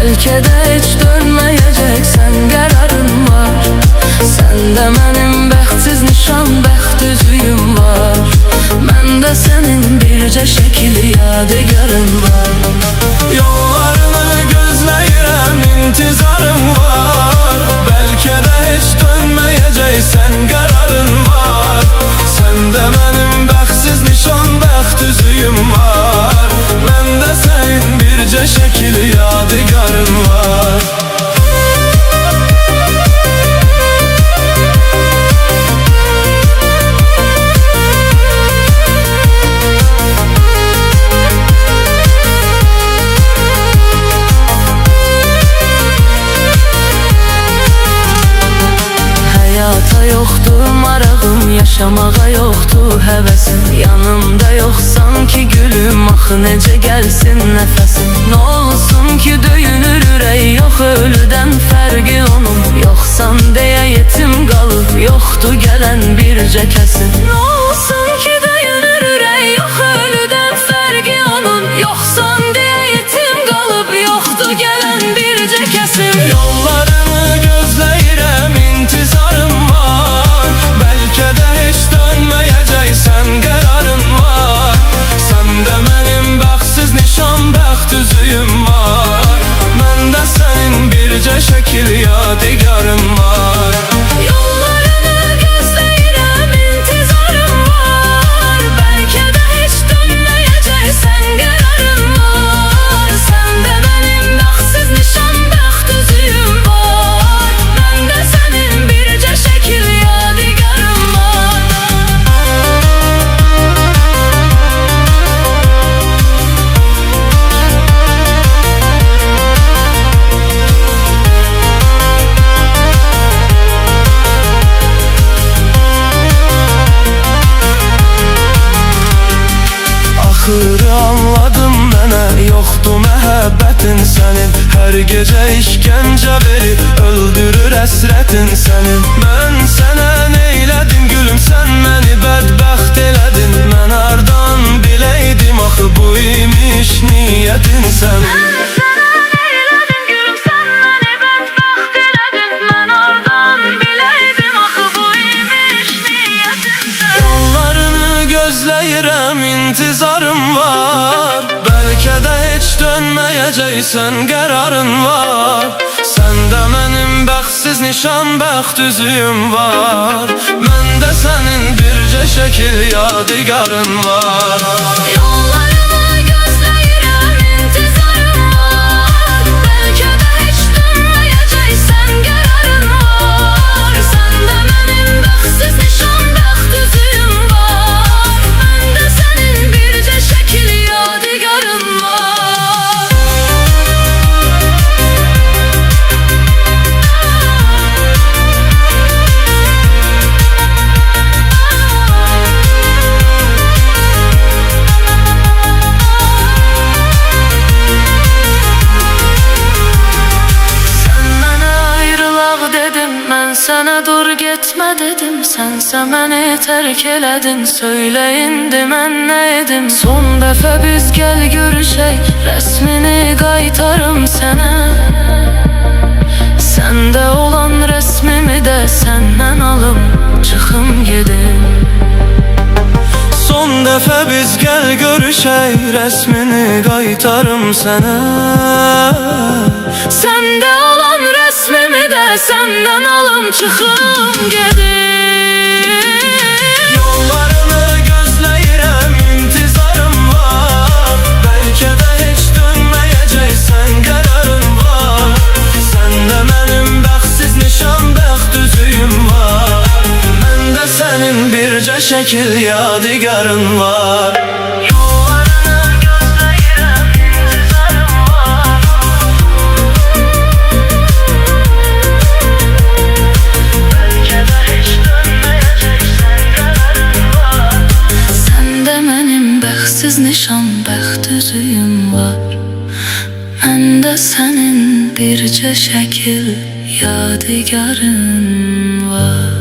Belki de hiç dönmeyeceksen kararın var. Sende benim bəxtsiz nişan, bəxt üzüyüm var. Məndə sənin bircə şəkil yadigarın var. Yollarını gözləyirəm, intizarım var. Belki de hiç dönmeyeceksen kararın var. Sende benim bəxtsiz nişan, bəxt üzüyüm var. Məndə sənin bircə şəkil yadigarın var. Həyata yoxdur marağım, yaşamağa yoxdur həvəsim. Yanımda yoxsan ki gülüm, axı necə gəlsin nəfəsim. Nə olsun ki döyünür ürək, yox ölüdən fərqi onun. Yoxsan deyə yetim qalıb, yoxdur gələn bircə kəsim. Nə olsun ki döyünür ürək, yox ölüdən fərqi onun. Yoxsan deyə yetim qalıb, yoxdur gələn bircə kəsim. Yollarını gözləyirəm, intizarım var. Belki de hiç dönmeyeceksen kararın var. Sende benim bəxtsiz nişan, bəxt üzüyüm var. Məndə sənin bircə şəkil yadigarım var. Yollarını gözləyirəm, intizarım var. Belki de hiç dönmeyeceksen kararın var. Sende benim bəxtsiz nişan, bəxt üzüyüm var. Məndə sənin bircə şəkil yadigarım var. Axırı anladım mənə, yoxdur məhəbbətin sənin. Hər gecə işgəncə verib, öldürür əsrətin sənin. Mən sənə neylədim gülüm, sən məni bədbəxt elədin. Mən hardan biləydim, axı bu imiş niyyətin sənin. Yollarını gözləyirəm, intizarım var. Belki de hiç dönmeyeceksen kararın var. Sende benim bəxtsiz nişan, bəxt üzüyüm var. Məndə sənin bircə şəkil yadigarın var. Yollarını gözləyirəm, intizarım var. Belki de hiç dönmeyeceksen kararın var. Sende benim bəxtsiz nişan, bəxt üzüyüm var. Məndə sənin bircə şəkil yadigarın var. Mən sənə dur getmə dedim, sənsə məni tərk elədin. Söylə indi mən nə edim? Son dəfə biz gəl görüşək, rəsmini qaytarım sənə. Səndə olan rəsmimi də səndən alım, çıxım gedim. Son dəfə biz gəl görüşək, rəsmini qaytarım sənə. Səndə olan rəsmimi də səndən alım, çıxım gedim. Yollarını gözləyirəm, intizarım var. Belki de hiç dönmeyeceksen kararın var. Sende benim bəxtsiz nişan, bəxt üzüyüm var. Məndə sənin bircə şəkil yadigarın var. Nişan, bəxt üzüyüm var. Məndə sənin bircə şəkil yadigarın var.